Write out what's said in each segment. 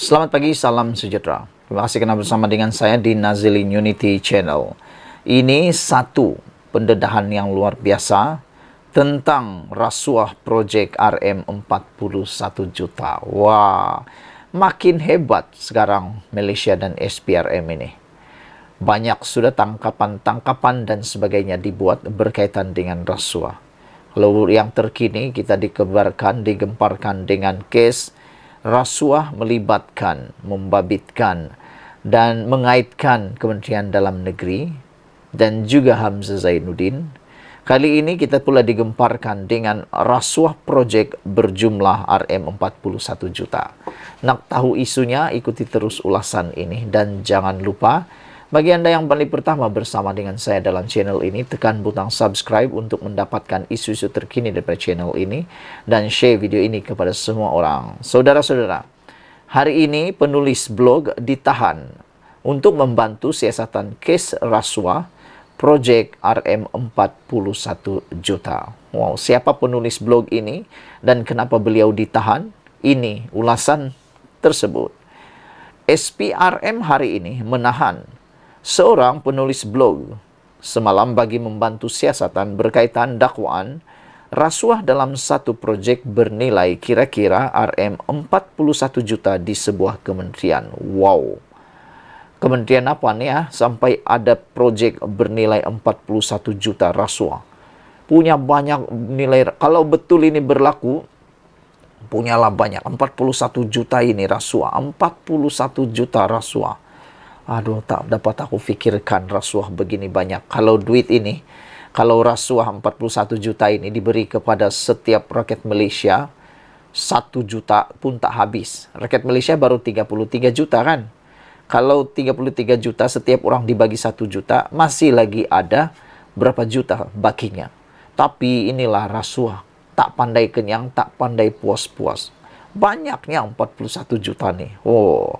Selamat pagi, salam sejahtera. Terima kasih kerana bersama dengan saya di Nazilin Unity Channel. Ini satu pendedahan yang luar biasa tentang rasuah projek RM41 juta. Wah, makin hebat sekarang Malaysia dan SPRM ini. Banyak sudah tangkapan-tangkapan dan sebagainya dibuat berkaitan dengan rasuah. Kalau yang terkini kita digemparkan dengan kes rasuah melibatkan, membabitkan dan mengaitkan Kementerian Dalam Negeri dan juga Hamzah Zainuddin. Kali ini kita pula digemparkan dengan rasuah projek berjumlah RM41 juta. Nak tahu isunya, ikuti terus ulasan ini dan jangan lupa bagi Anda yang paling pertama bersama dengan saya dalam channel ini, tekan butang subscribe untuk mendapatkan isu-isu terkini daripada channel ini dan share video ini kepada semua orang. Saudara-saudara, hari ini penulis blog ditahan untuk membantu siasatan kes rasuah projek RM41 juta. Wow, siapa penulis blog ini dan kenapa beliau ditahan? Ini ulasan tersebut. SPRM hari ini menahan seorang penulis blog semalam bagi membantu siasatan berkaitan dakwaan rasuah dalam satu projek bernilai kira-kira RM41 juta di sebuah kementerian. Wow. Kementerian apa nih ya? Sampai ada projek bernilai 41 juta rasuah. Punya banyak nilai. Kalau betul ini berlaku, punyalah banyak. 41 juta ini rasuah. 41 juta rasuah. Aduh, tak dapat aku fikirkan rasuah begini banyak. Kalau duit ini, kalau rasuah 41 juta ini diberi kepada setiap rakyat Malaysia, 1 juta pun tak habis. Rakyat Malaysia baru 33 juta kan? Kalau 33 juta, setiap orang dibagi 1 juta, masih lagi ada berapa juta bakinya. Tapi inilah rasuah. Tak pandai kenyang, tak pandai puas-puas. Banyaknya 41 juta nih. Oh.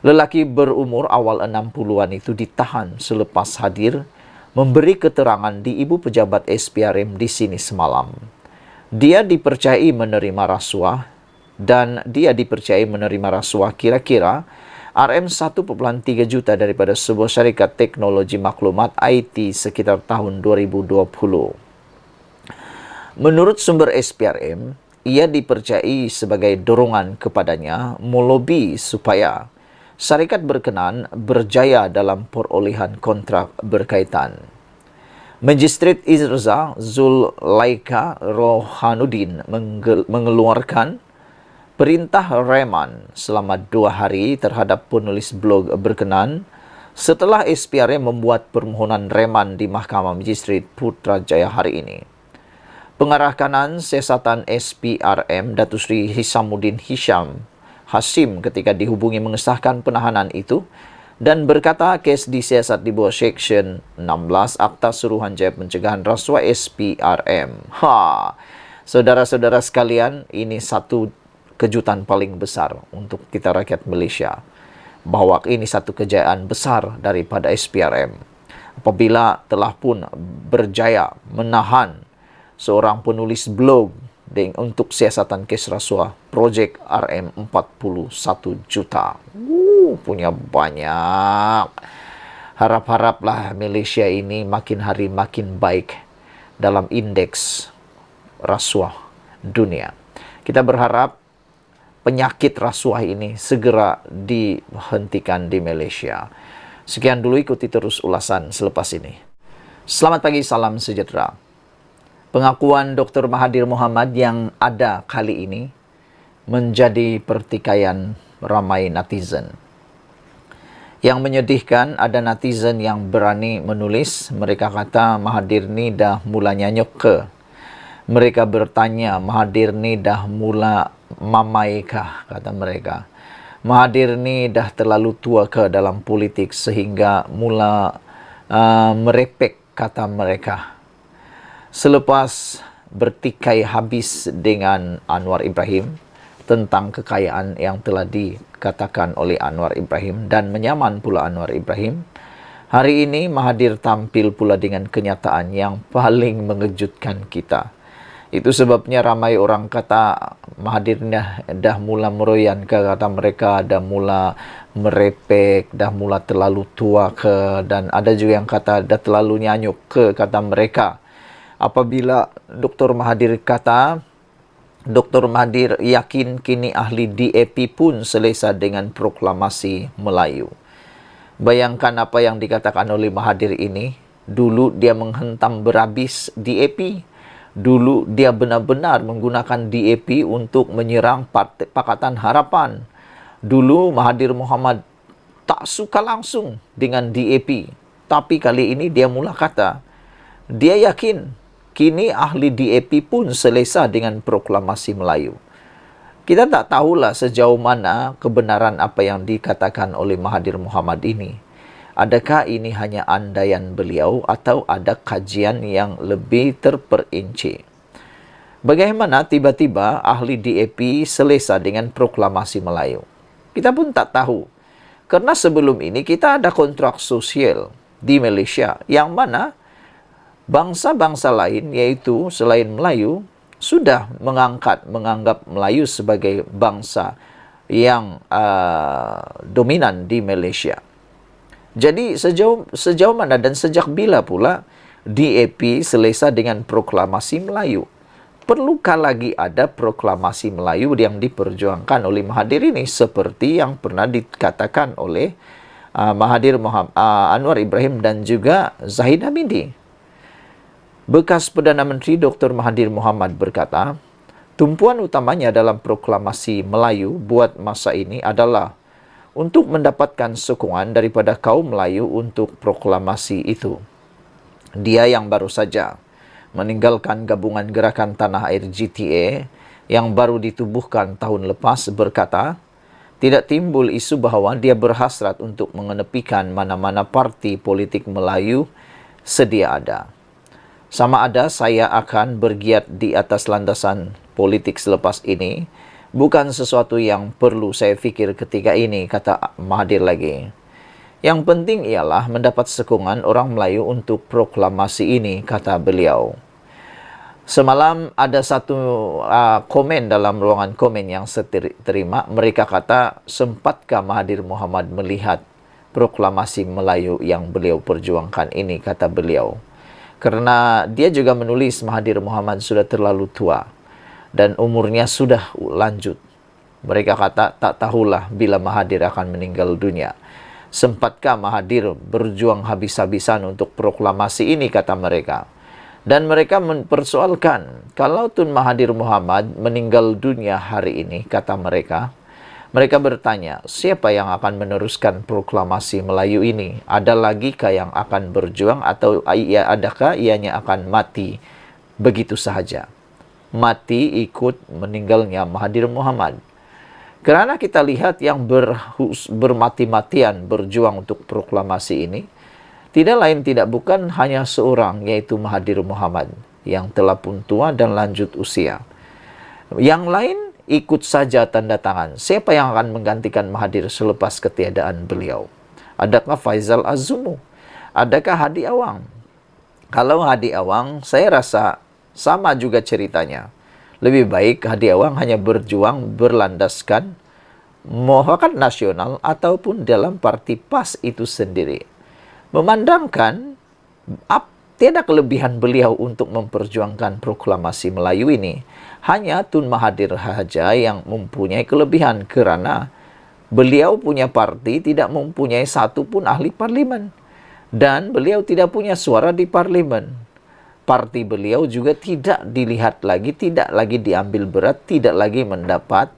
Lelaki berumur awal 60-an itu ditahan selepas hadir memberi keterangan di Ibu Pejabat SPRM di sini semalam. Dia dipercayai menerima rasuah dan dia dipercayai menerima rasuah kira-kira RM1.3 juta daripada sebuah syarikat teknologi maklumat IT sekitar tahun 2020. Menurut sumber SPRM, ia dipercayai sebagai dorongan kepadanya melobi supaya syarikat berkenan berjaya dalam perolehan kontrak berkaitan. Magistrate Izrza Zulaika Rohanuddin mengeluarkan perintah reman selama 2 hari terhadap penulis blog berkenan setelah SPRM membuat permohonan reman di Mahkamah Magistrate Putrajaya hari ini. Pengarah kanan siasatan SPRM Datuk Seri Hisamuddin Hashim ketika dihubungi mengesahkan penahanan itu dan berkata kes disiasat di bawah Seksyen 16 Akta Suruhanjaya Pencegahan Rasuah SPRM. Saudara-saudara sekalian, ini satu kejutan paling besar untuk kita rakyat Malaysia. Bahawa ini satu kejayaan besar daripada SPRM. Apabila telah pun berjaya menahan seorang penulis blog untuk siasatan kes rasuah projek RM41 juta. Punya banyak. Harap-haraplah Malaysia ini makin hari makin baik dalam indeks rasuah dunia. Kita berharap penyakit rasuah ini segera dihentikan di Malaysia. Sekian dulu, ikuti terus ulasan selepas ini. Selamat pagi, salam sejahtera. Pengakuan Dr. Mahathir Mohamad yang ada kali ini menjadi pertikaian ramai netizen. Yang menyedihkan, ada netizen yang berani menulis, mereka kata Mahathir ni dah mula nyanyuk ke. Mereka bertanya, Mahathir ni dah mula mamai kah, kata mereka. Mahathir ni dah terlalu tua ke dalam politik sehingga mula merepek, kata mereka. Selepas bertikai habis dengan Anwar Ibrahim tentang kekayaan yang telah dikatakan oleh Anwar Ibrahim dan menyaman pula Anwar Ibrahim, hari ini Mahathir tampil pula dengan kenyataan yang paling mengejutkan kita, Itu sebabnya ramai orang kata Mahathir dah mula meroyan ke, kata mereka dah mula merepek, dah mula terlalu tua ke, dan ada juga yang kata dah terlalu nyanyuk ke, kata mereka. Apabila Dr. Mahathir kata, Dr. Mahathir yakin kini ahli DAP pun selesa dengan proklamasi Melayu. Bayangkan apa yang dikatakan oleh Mahathir ini. Dulu dia menghentam berhabis DAP. Dulu dia benar-benar menggunakan DAP untuk menyerang Pakatan Harapan. Dulu Mahathir Mohamad tak suka langsung dengan DAP. Tapi kali ini dia mula kata, dia yakin kini ahli DAP pun selesa dengan proklamasi Melayu. Kita tak tahulah sejauh mana kebenaran apa yang dikatakan oleh Mahathir Mohamad ini. Adakah ini hanya andaian beliau atau ada kajian yang lebih terperinci? Bagaimana tiba-tiba ahli DAP selesa dengan proklamasi Melayu? Kita pun tak tahu. Karena sebelum ini kita ada kontrak sosial di Malaysia yang mana bangsa-bangsa lain, yaitu selain Melayu, sudah menganggap Melayu sebagai bangsa yang dominan di Malaysia. Jadi sejauh mana dan sejak bila pula DAP selesa dengan proklamasi Melayu? Perlukah lagi ada proklamasi Melayu yang diperjuangkan oleh Mahathir ini seperti yang pernah dikatakan oleh Mahathir Anwar Ibrahim dan juga Zahid Hamidi? Bekas Perdana Menteri Dr. Mahathir Mohamad berkata, tumpuan utamanya dalam proklamasi Melayu buat masa ini adalah untuk mendapatkan sokongan daripada kaum Melayu untuk proklamasi itu. Dia yang baru saja meninggalkan gabungan Gerakan Tanah Air GTA yang baru ditubuhkan tahun lepas berkata, tidak timbul isu bahawa dia berhasrat untuk mengenepikan mana-mana parti politik Melayu sedia ada. Sama ada saya akan bergiat di atas landasan politik selepas ini, bukan sesuatu yang perlu saya fikir ketika ini, kata Mahathir lagi. Yang penting ialah mendapat sokongan orang Melayu untuk proklamasi ini, kata beliau. Semalam ada satu komen dalam ruangan komen yang saya terima. Mereka kata, sempatkah Mahathir Mohamad melihat proklamasi Melayu yang beliau perjuangkan ini, kata beliau. Kerana dia juga menulis Mahathir Mohamad sudah terlalu tua dan umurnya sudah lanjut. Mereka kata tak tahulah bila Mahathir akan meninggal dunia. Sempatkah Mahathir berjuang habis-habisan untuk proklamasi ini, kata mereka. Dan mereka mempersoalkan, kalau Tun Mahathir Mohamad meninggal dunia hari ini, kata mereka, mereka bertanya, siapa yang akan meneruskan proklamasi Melayu ini? Ada lagikah yang akan berjuang atau adakah ianya akan mati begitu sahaja? Mati ikut meninggalnya Mahathir Mohamad. Kerana kita lihat yang bermati-matian berjuang untuk proklamasi ini, tidak lain tidak bukan hanya seorang, yaitu Mahathir Mohamad yang telah pun tua dan lanjut usia. Yang lain ikut saja tanda tangan. Siapa yang akan menggantikan Mahathir selepas ketiadaan beliau? Adakah Faisal Azzumu? Adakah Hadi Awang? Kalau Hadi Awang, saya rasa sama juga ceritanya. Lebih baik Hadi Awang hanya berjuang berlandaskan Muafakat Nasional ataupun dalam parti PAS itu sendiri. Memandangkan tiada kelebihan beliau untuk memperjuangkan proklamasi Melayu ini. Hanya Tun Mahathir saja yang mempunyai kelebihan kerana beliau punya parti tidak mempunyai satu pun ahli parlimen. Dan beliau tidak punya suara di parlimen. Parti beliau juga tidak dilihat lagi, tidak lagi diambil berat, tidak lagi mendapat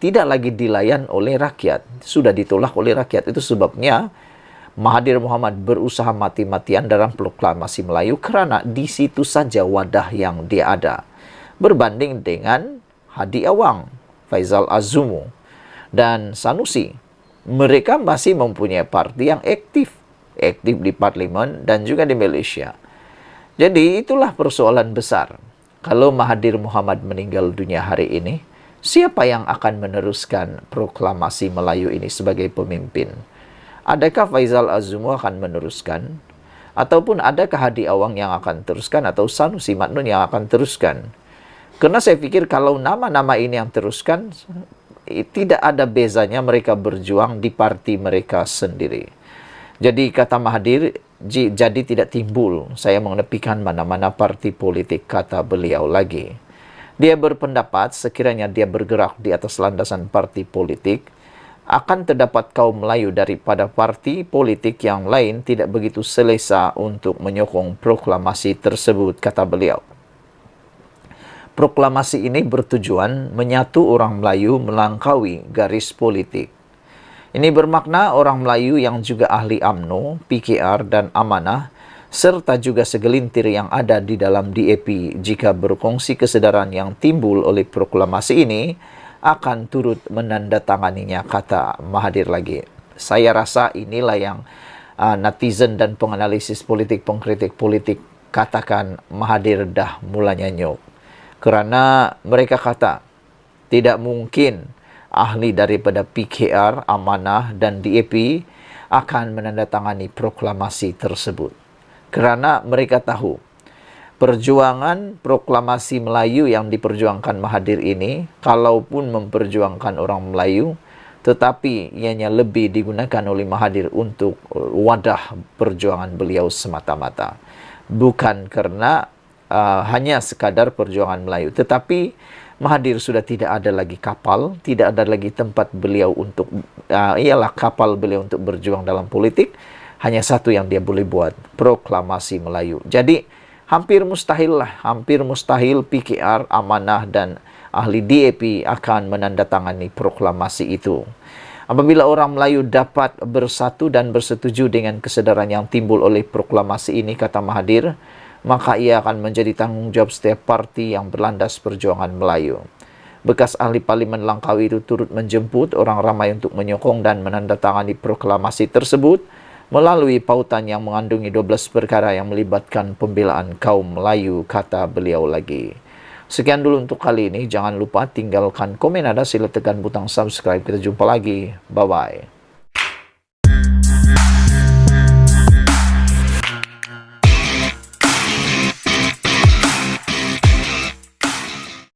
tidak lagi dilayan oleh rakyat. Sudah ditolak oleh rakyat. Itu sebabnya Mahathir Mohamad berusaha mati-matian dalam proklamasi Melayu kerana di situ saja wadah yang dia ada. Berbanding dengan Hadi Awang, Faisal Azzumu, dan Sanusi. Mereka masih mempunyai parti yang aktif di parlimen dan juga di Malaysia. Jadi itulah persoalan besar. Kalau Mahathir Mohamad meninggal dunia hari ini, siapa yang akan meneruskan proklamasi Melayu ini sebagai pemimpin? Adakah Faisal Azzumu akan meneruskan? Ataupun adakah Hadi Awang yang akan teruskan atau Sanusi Madnun yang akan teruskan? Karena saya pikir kalau nama-nama ini yang teruskan, tidak ada bezanya mereka berjuang di parti mereka sendiri. Jadi kata Mahathir, jadi tidak timbul saya menepikan mana-mana parti politik, kata beliau lagi. Dia berpendapat sekiranya dia bergerak di atas landasan parti politik, akan terdapat kaum Melayu daripada parti politik yang lain tidak begitu selesa untuk menyokong proklamasi tersebut, kata beliau. Proklamasi ini bertujuan menyatu orang Melayu melangkaui garis politik. Ini bermakna orang Melayu yang juga ahli UMNO, PKR dan Amanah, serta juga segelintir yang ada di dalam DAP jika berkongsi kesedaran yang timbul oleh proklamasi ini, akan turut menandatanganinya, kata Mahathir lagi. Saya rasa inilah yang netizen dan penganalisis politik, pengkritik politik katakan Mahathir dah mulanya nyok. Kerana mereka kata tidak mungkin ahli daripada PKR, Amanah dan DAP akan menandatangani proklamasi tersebut. Kerana mereka tahu perjuangan proklamasi Melayu yang diperjuangkan Mahathir ini, kalaupun memperjuangkan orang Melayu, tetapi ianya lebih digunakan oleh Mahathir untuk wadah perjuangan beliau semata-mata. Bukan kerana hanya sekadar perjuangan Melayu. Tetapi Mahathir sudah tidak ada lagi kapal, tidak ada lagi tempat beliau untuk, ialah kapal beliau untuk berjuang dalam politik. Hanya satu yang dia boleh buat, proklamasi Melayu. Jadi, hampir mustahil PKR, Amanah dan ahli DAP akan menandatangani proklamasi itu. Apabila orang Melayu dapat bersatu dan bersetuju dengan kesedaran yang timbul oleh proklamasi ini, kata Mahathir, maka ia akan menjadi tanggungjawab setiap parti yang berlandas perjuangan Melayu. Bekas ahli Parlimen Langkawi itu turut menjemput orang ramai untuk menyokong dan menandatangani proklamasi tersebut melalui pautan yang mengandungi 12 perkara yang melibatkan pembelaan kaum Melayu, kata beliau lagi. Sekian dulu untuk kali ini. Jangan lupa tinggalkan komen Anda, sila tekan butang subscribe. Kita jumpa lagi. Bye-bye.